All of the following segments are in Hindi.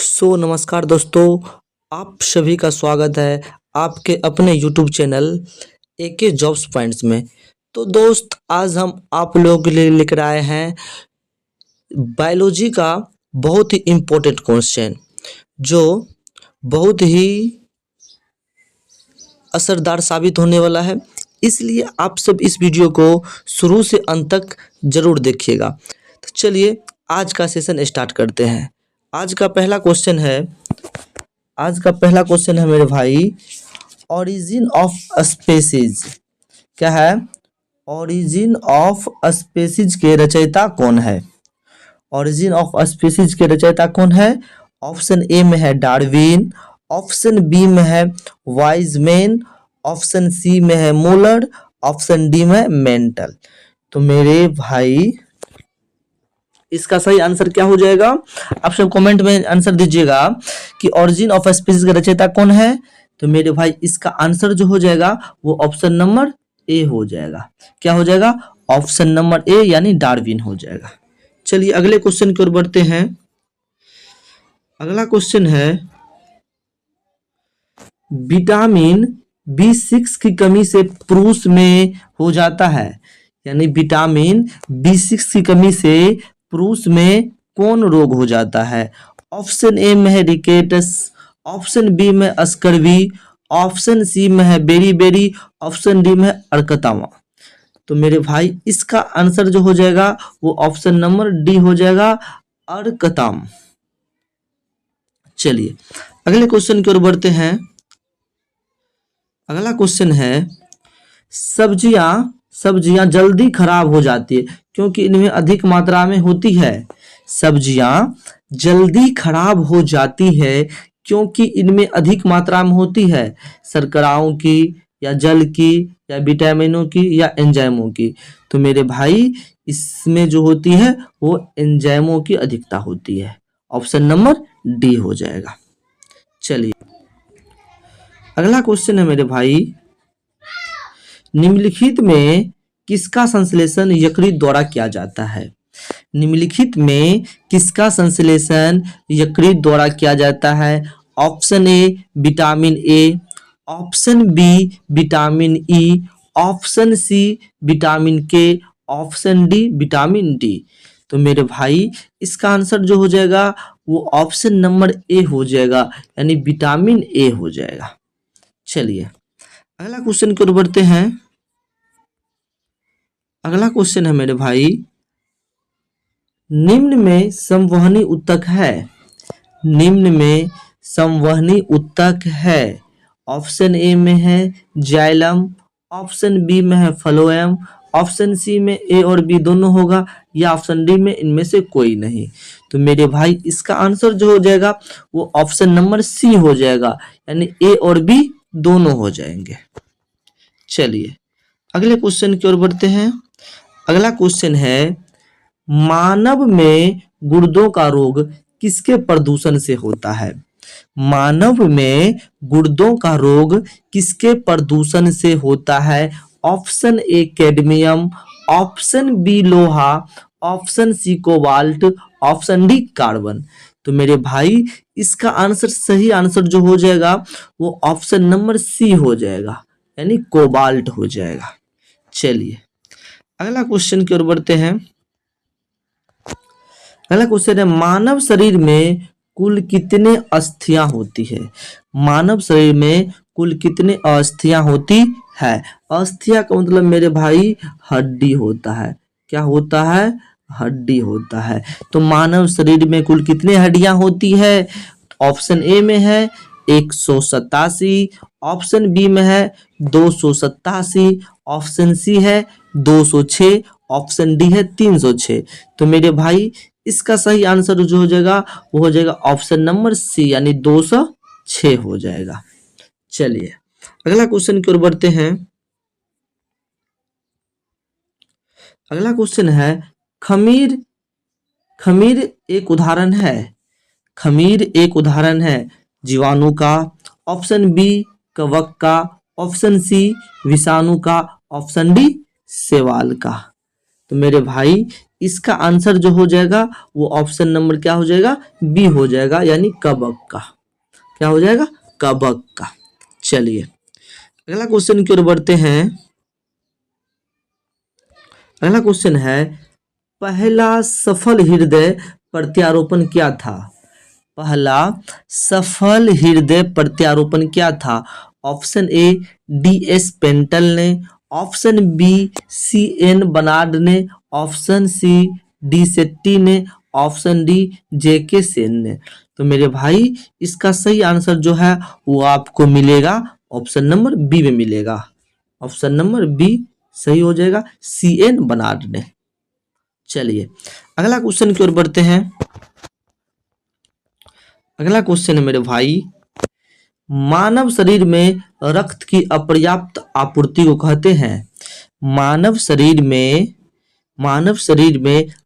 नमस्कार दोस्तों, आप सभी का स्वागत है आपके अपने YouTube channel AK jobs points में। तो दोस्त, आज हम आप लोगों के लिए लेकर आए हैं बायोलॉजी का बहुत ही इम्पोर्टेंट क्वेश्चन, जो बहुत ही असरदार साबित होने वाला है। इसलिए आप सब इस वीडियो को शुरू से अंत तक जरूर देखिएगा। तो चलिए आज का सेशन स्टार्ट करते हैं। आज का पहला क्वेश्चन है मेरे भाई, ओरिजिन ऑफ स्पेसीज क्या है? ओरिजिन ऑफ स्पेसीज के रचयिता कौन है? ओरिजिन ऑफ स्पीसीज के रचयिता कौन है? ऑप्शन ए में है डार्विन, ऑप्शन बी में है वाइजमैन, ऑप्शन सी में है मूलर, ऑप्शन डी में है मेंटल। तो मेरे भाई इसका सही आंसर क्या हो जाएगा? आप सब कमेंट में आंसर दीजिएगा कि ओरिजिन ऑफ स्पीसीज का रचयिता कौन है। तो मेरे भाई इसका आंसर जो हो जाएगा वो ऑप्शन नंबर ए हो जाएगा। क्या हो जाएगा? ऑप्शन नंबर ए यानी डार्विन हो जाएगा। चलिए अगले क्वेश्चन की ओर बढ़ते हैं। अगला क्वेश्चन है, विटामिन B6 की कमी से पुरुष में हो जाता है, यानी विटामिन B6 की कमी से पुरुष में कौन रोग हो जाता है? ऑप्शन ए में है रिकेटस, ऑप्शन बी में स्कर्वी, ऑप्शन सी में है बेरी, ऑप्शन डी में है अर्कतामा। तो मेरे भाई इसका आंसर जो हो जाएगा वो ऑप्शन नंबर डी हो जाएगा, अर्कताम। चलिए अगले क्वेश्चन की ओर बढ़ते हैं। अगला क्वेश्चन है, सब्जियां जल्दी खराब हो जाती है क्योंकि इनमें अधिक मात्रा में होती है। सब्जियां जल्दी खराब हो जाती है क्योंकि इनमें अधिक मात्रा में होती है, शर्कराओं की या जल की या विटामिनों की या एंजाइमों की। तो मेरे भाई इसमें जो होती है वो एंजाइमों की अधिकता होती है। ऑप्शन नंबर डी हो जाएगा। चलिए अगला क्वेश्चन है मेरे भाई, निम्नलिखित में किसका संश्लेषण यकृत द्वारा किया जाता है? निम्नलिखित में किसका संश्लेषण यकृत द्वारा किया जाता है? Option A vitamin A, option B vitamin E, option C vitamin K, option D vitamin D. तो मेरे भाई इसका आंसर जो हो जाएगा वो ऑप्शन नंबर ए हो जाएगा, यानी विटामिन ए हो जाएगा। चलिए अगला क्वेश्चन की ओर बढ़ते हैं। अगला क्वेश्चन है मेरे भाई, निम्न में संवहनी उत्तक है, निम्न में संवहनी उत्तक है। ऑप्शन ए में है जाइलम, ऑप्शन बी में है फ्लोएम, ऑप्शन सी में ए और बी दोनों होगा, या ऑप्शन डी में इनमें से कोई नहीं। तो मेरे भाई इसका आंसर जो हो जाएगा वो ऑप्शन नंबर सी हो जाएगा, यानी ए और बी दोनों हो जाएंगे। चलिए अगले क्वेश्चन की ओर बढ़ते हैं। अगला क्वेश्चन है, मानव में गुर्दों का रोग किसके प्रदूषण से होता है? मानव में गुर्दों का रोग किसके प्रदूषण से होता है? Option A cadmium, option B लोहा, option C cobalt, option D carbon. तो मेरे भाई इसका आंसर सही आंसर जो हो जाएगा वो ऑप्शन नंबर सी हो जाएगा, यानी कोबाल्ट हो जाएगा। चलिए अगला क्वेश्चन की ओर बढ़ते हैं। अगला क्वेश्चन है, मानव शरीर में कुल कितने अस्थियां होती है? मानव शरीर में कुल कितने अस्थियां होती है? अस्थियां का मतलब मेरे भाई हड्डी होता है। क्या होता है? हड्डी होता है। तो मानव शरीर में कुल कितने हड्डियां होती है? ऑप्शन ए में है 187, ऑप्शन बी में है 287, ऑप्शन सी है 206, ऑप्शन डी है 306। तो मेरे भाई इसका सही आंसर जो हो जाएगा वो हो जाएगा ऑप्शन नंबर सी, यानी 206 हो जाएगा। चलिए अगला क्वेश्चन की ओर बढ़ते हैं। अगला क्वेश्चन है, खमीर खमीर एक उदाहरण है, खमीर एक उदाहरण है जीवाणु का। ऑप्शन बी कवक का, ऑप्शन सी विषाणु का, ऑप्शन डी शैवाल का। तो मेरे भाई इसका आंसर जो हो जाएगा वो ऑप्शन नंबर क्या हो जाएगा, बी हो जाएगा, यानी कबक का। क्या हो जाएगा, कबक का। चलिए अगला क्वेश्चन की ओर बढ़ते हैं। अगला क्वेश्चन है, पहला सफल हृदय प्रत्यारोपण क्या था? पहला सफल हृदय प्रत्यारोपण क्या था? Option A D S Pental ने, option B C N Barnard ने, ऑप्शन सी डी सेट्टी ने, ऑप्शन डी जे के सेन ने। तो मेरे भाई इसका सही आंसर जो है वो आपको मिलेगा ऑप्शन नंबर बी में मिलेगा। ऑप्शन नंबर बी सही हो जाएगा, सी एन बनार्ड ने। चलिए अगला क्वेश्चन की ओर बढ़ते हैं। अगला क्वेश्चन है मेरे भाई, मानव शरीर में रक्त की अपर्याप्त आपूर्ति को कहते हैं। मानव शरीर में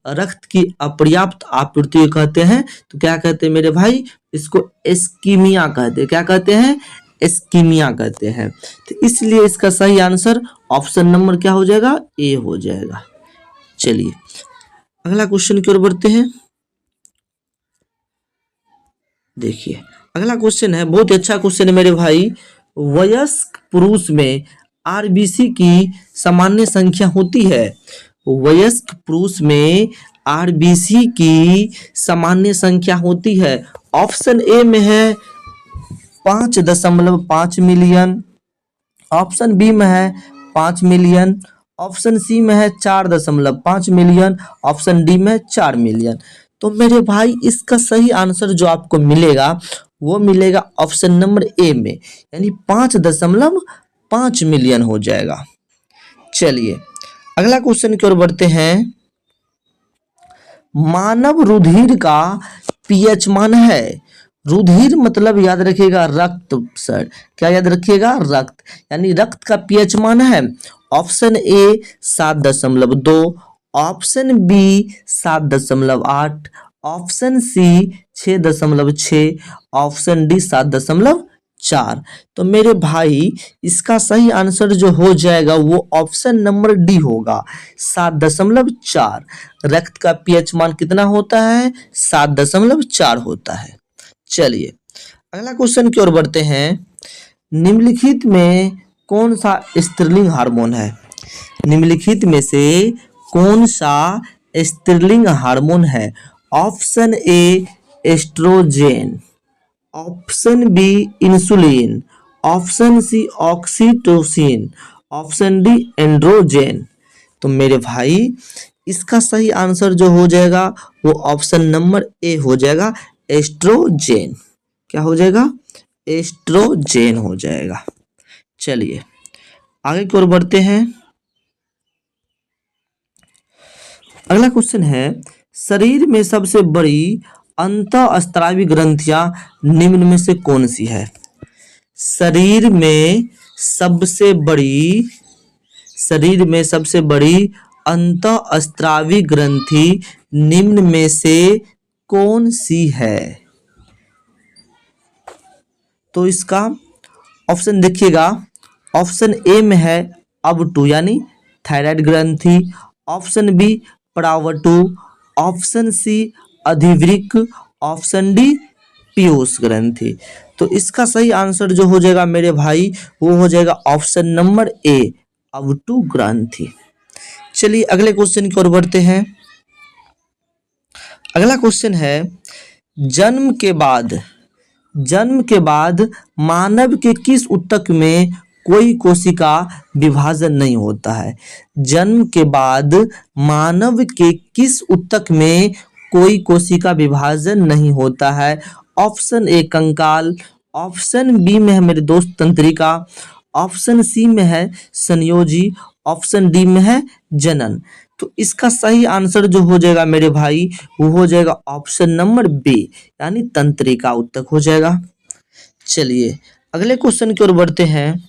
रक्त की अपर्याप्त आपूर्ति को कहते हैं। तो क्या कहते हैं मेरे भाई, इसको एस्कीमिया कहते हैं। क्या कहते हैं, एस्कीमिया कहते हैं। तो इसलिए इसका सही आंसर ऑप्शन नंबर क्या हो जाएगा, ए हो जाएगा। चलिए अगला क्वेश्चन की ओर बढ़ते हैं। देखिए अगला क्वेश्चन है, बहुत ही अच्छा क्वेश्चन है मेरे भाई, वयस्क पुरुष में आरबीसी की सामान्य संख्या होती है। वयस्क पुरुष में आरबीसी की सामान्य संख्या होती है। ऑप्शन ए में है 5.5 मिलियन, ऑप्शन बी में है 5 मिलियन, ऑप्शन सी में है 4.5 मिलियन, ऑप्शन डी में 4 मिलियन। तो मेरे भाई इसका सही आंसर जो आपको मिलेगा वो मिलेगा ऑप्शन नंबर ए में, यानी 5.5 मिलियन हो जाएगा। चलिए अगला क्वेश्चन की ओर बढ़ते हैं। मानव रुधिर का पीएच मान है। रुधिर मतलब याद रखिएगा रक्त सर, क्या याद रखिएगा, रक्त, यानी रक्त का पीएच मान है। Option A 7.2, option B 7.8, option C 6.6, option D 7.4। तो मेरे भाई इसका सही आंसर जो हो जाएगा वो ऑप्शन नंबर डी होगा, 7.4। रक्त का पीएच मान कितना होता है, 7.4 होता है। चलिए अगला क्वेश्चन की ओर बढ़ते हैं। निम्नलिखित में कौन सा स्त्रीलिंग हार्मोन है? निम्नलिखित में से कौन सा स्त्रीलिंग हार्मोन है? Option A oestrogen, option B insulin, option C oxytocin, option D androgen. तो मेरे भाई इसका सही आंसर जो हो जाएगा वो ऑप्शन नंबर ए हो जाएगा, एस्ट्रोजेन। क्या हो जाएगा, एस्ट्रोजेन हो जाएगा। चलिए आगे की ओर बढ़ते हैं। अगला क्वेश्चन है, शरीर में सबसे बड़ी अंतःस्रावी ग्रंथियां निम्न में से कौन सी है? शरीर में सबसे बड़ी अंतःस्रावी ग्रंथि निम्न में से कौन सी है? तो इसका ऑप्शन देखिएगा, ऑप्शन ए में है अब2 यानी थायराइड ग्रंथि, ऑप्शन बी प्रावटु, ऑप्शन सी अधिवृक्क, ऑप्शन डी पीयूष ग्रंथि। तो इसका सही आंसर जो हो जाएगा मेरे भाई वो हो जाएगा ऑप्शन नंबर ए, अब2 ग्रंथि। चलिए अगले क्वेश्चन की ओर बढ़ते हैं। अगला क्वेश्चन है, जन्म के बाद मानव के किस ऊतक में कोई कोशिका विभाजन नहीं होता है? जन्म के बाद मानव के किस ऊतक में कोई कोशिका विभाजन नहीं होता है? ऑप्शन ए कंकाल, ऑप्शन बी में है मेरे दोस्त तंत्रिका, ऑप्शन सी में है संयोजी, ऑप्शन डी में है जनन। तो इसका सही आंसर जो हो जाएगा मेरे भाई वो हो जाएगा ऑप्शन नंबर बी, यानी तंत्रिका ऊतक हो जाएगा। चलिए अगले क्वेश्चन की ओर बढ़ते हैं।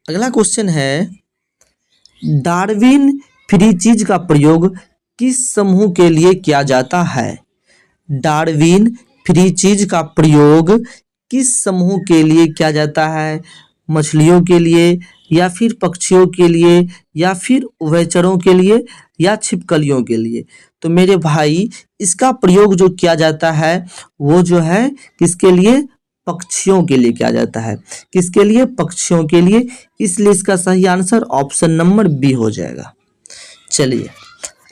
अगला क्वेश्चन है, डार्विन फ्री चीज का प्रयोग किस समूह के लिए किया जाता है? डार्विन फ्री चीज का प्रयोग किस समूह के लिए किया जाता है? मछलियों के लिए या फिर पक्षियों के लिए या फिर उभयचरों के लिए या छिपकलियों के लिए। तो मेरे भाई इसका प्रयोग जो किया जाता है वो जो है किसके लिए, पक्षियों के लिए किया जाता है। किसके लिए, पक्षियों के लिए। इसलिए इसका सही आंसर ऑप्शन नंबर बी हो जाएगा। चलिए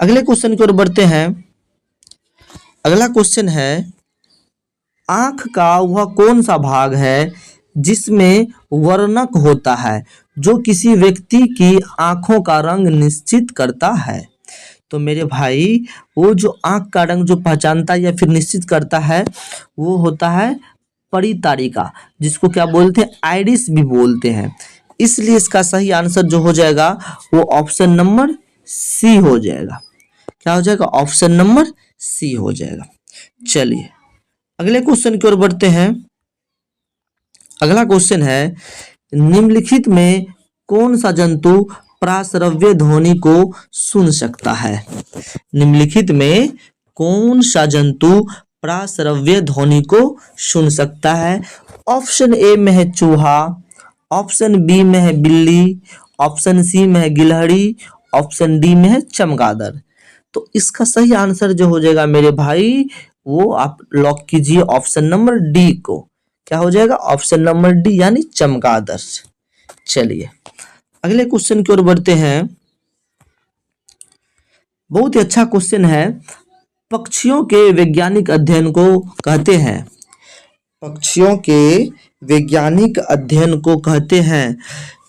अगले क्वेश्चन की ओर बढ़ते हैं। अगला क्वेश्चन है, आंख का वह कौन सा भाग है जिसमें वर्णक होता है जो किसी व्यक्ति की आंखों का रंग निश्चित करता है। तो मेरे भाई वो जो आंख का रंग जो पहचानता है या फिर निश्चित करता है वो होता है परितारिका, जिसको क्या बोलते हैं, आइरिस भी बोलते हैं। इसलिए इसका सही आंसर जो हो जाएगा वो ऑप्शन नंबर सी हो जाएगा। क्या हो जाएगा, ऑप्शन नंबर सी हो जाएगा। चलिए अगले क्वेश्चन की ओर बढ़ते हैं। अगला क्वेश्चन है, निम्नलिखित में कौन सा जंतु प्राश्रव्य ध्वनि को सुन सकता है। निम्नलिखित में कौन सा जंतु प्राश्रव्य ध्वनि को सुन सकता है। ऑप्शन ए में है चूहा, ऑप्शन बी में है बिल्ली, ऑप्शन सी में है गिलहरी, ऑप्शन डी में है चमगादड़। तो इसका सही आंसर जो हो जाएगा मेरे भाई वो आप लॉक कीजिए ऑप्शन नंबर डी को। क्या हो जाएगा, ऑप्शन नंबर डी यानी चमगादड़। चलिए अगले क्वेश्चन की ओर बढ़ते हैं। बहुत ही अच्छा क्वेश्चन है। पक्षियों के वैज्ञानिक अध्ययन को कहते हैं, पक्षियों के वैज्ञानिक अध्ययन को कहते हैं।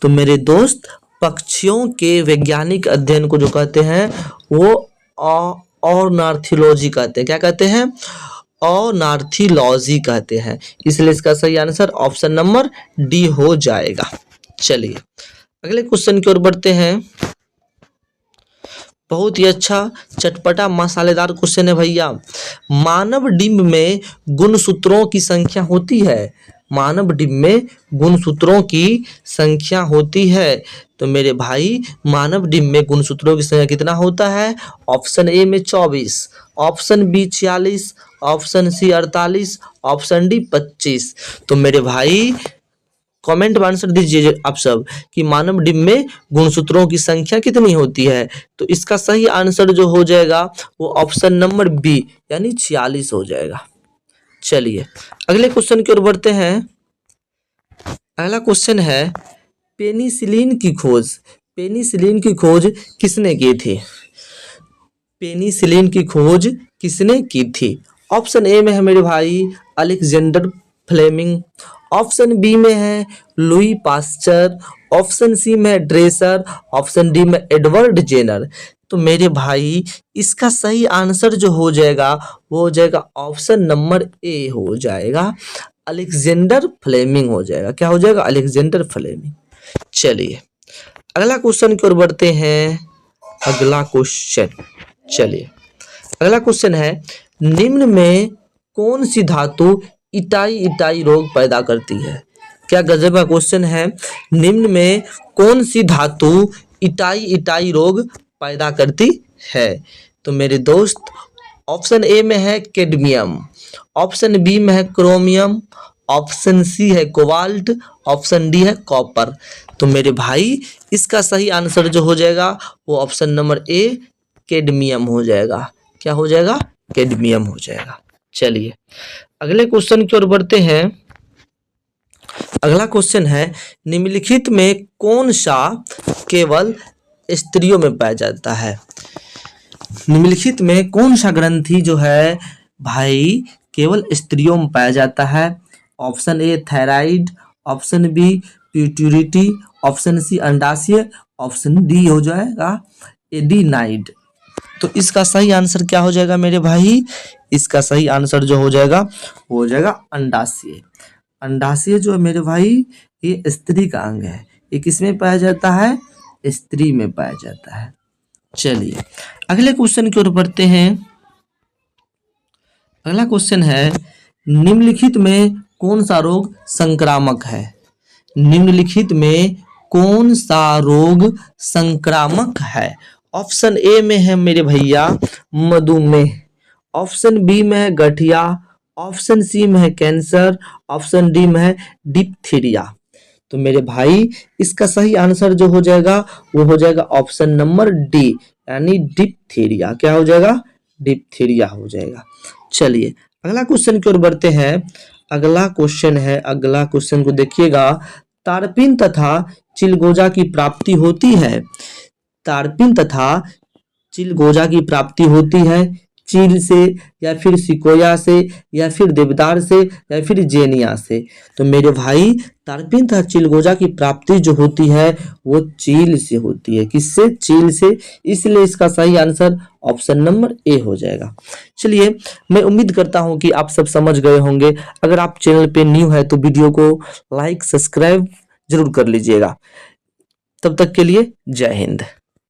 तो मेरे दोस्त पक्षियों के वैज्ञानिक अध्ययन को जो कहते हैं वो ऑर्निथोलॉजी कहते हैं। क्या कहते हैं, ऑर्निथोलॉजी कहते हैं। इसलिए इसका सही आंसर ऑप्शन नंबर डी हो जाएगा। चलिए अगले क्वेश्चन की ओर बढ़ते हैं। बहुत ही अच्छा चटपटा मसालेदार क्वेश्चन है भैया। मानव डिंब में गुणसूत्रों की संख्या होती है। मानव डिंब में गुणसूत्रों की संख्या होती है। तो मेरे भाई मानव डिंब में गुणसूत्रों की संख्या कितना होता है। ऑप्शन ए में 24, option B 46, option C 48, option D 25। तो मेरे भाई कमेंट में आंसर दीजिए आप सब कि मानव डिंब में गुणसूत्रों की संख्या कितनी होती है। तो इसका सही आंसर जो हो जाएगा वो ऑप्शन नंबर बी यानी 46 हो जाएगा। चलिए अगले क्वेश्चन की ओर बढ़ते हैं। अगला क्वेश्चन है, पेनिसिलिन की खोज, पेनिसिलिन की खोज किसने की थी। पेनिसिलिन की खोज किसने की थी। ऑप्शन ए में है मेरे भाई अलेक्जेंडर फ्लेमिंग, ऑप्शन बी में है लुई पास्चर, ऑप्शन सी में है ड्रेसर, ऑप्शन डी में एडवर्ड जेनर। तो मेरे भाई इसका सही आंसर जो हो जाएगा वो हो जाएगा ऑप्शन नंबर ए हो जाएगा, अलेक्जेंडर फ्लेमिंग हो जाएगा। क्या हो जाएगा, अलेक्जेंडर फ्लेमिंग। चलिए अगला क्वेश्चन की ओर बढ़ते हैं। अगला क्वेश्चन, चलिए अगला क्वेश्चन है, निम्न में कौन सी धातु इटाई इटाई रोग पैदा करती है। क्या गजब का क्वेश्चन है। निम्न में कौन सी धातु इटाई इटाई रोग पैदा करती है। तो मेरे दोस्त ऑप्शन ए में है कैडमियम, ऑप्शन बी में है क्रोमियम, ऑप्शन सी है कोबाल्ट, ऑप्शन डी है कॉपर। तो मेरे भाई इसका सही आंसर जो हो जाएगा वो ऑप्शन नंबर ए कैडमियम हो जाएगा। क्या हो जाएगा, कैडमियम हो जाएगा। चलिए अगले क्वेश्चन की ओर बढ़ते हैं। अगला क्वेश्चन है, निम्नलिखित में कौन सा केवल स्त्रियों में पाया जाता है। निम्नलिखित में कौन सा ग्रंथि जो है भाई केवल स्त्रियों में पाया जाता है। Option A thyroid, option B pituitary, option C अंडाशय, ऑप्शन डी हो जाएगा एडिनाइड। तो इसका सही आंसर क्या हो जाएगा मेरे भाई, इसका सही आंसर जो हो जाएगा वो हो जाएगा अंडाशय। अंडाशय जो है मेरे भाई ये स्त्री का अंग है। ये किसमें पाया जाता है, स्त्री में पाया जाता है। चलिए अगले क्वेश्चन की ओर बढ़ते हैं। अगला क्वेश्चन है, निम्नलिखित में कौन सा रोग संक्रामक है। निम्नलिखित में कौन सा रोग संक्रामक है। ऑप्शन ए में है मेरे भैया मधुमेह, ऑप्शन बी में है गठिया, ऑप्शन सी में है कैंसर, ऑप्शन डी में है डिप्थीरिया। तो मेरे भाई इसका सही आंसर जो हो जाएगा वो हो जाएगा ऑप्शन नंबर डी, यानी डिप्थीरिया। क्या हो जाएगा? डिप्थीरिया हो जाएगा। चलिए अगला क्वेश्चन की ओर बढ़ते हैं। अगला क्वेश्चन को देखिएगा। तारपीन तथा चिलगोजा की प्राप्ति होती है। तारपीन तथा चिलगोजा की प्राप्ति होती है चील से, या फिर सिकोया से, या फिर देवदार से, या फिर जेनिया से। तो मेरे भाई तारपीन तथा चिलगोजा की प्राप्ति जो होती है वो चील से होती है। किससे? चील से। इसलिए इसका सही आंसर ऑप्शन नंबर ए हो जाएगा। चलिए मैं उम्मीद करता हूं कि आप सब समझ गए होंगे। अगर आप चैनल पे न्यू है तो वीडियो को लाइक सब्सक्राइब जरूर कर लीजिएगा। तब तक के लिए जय हिंद।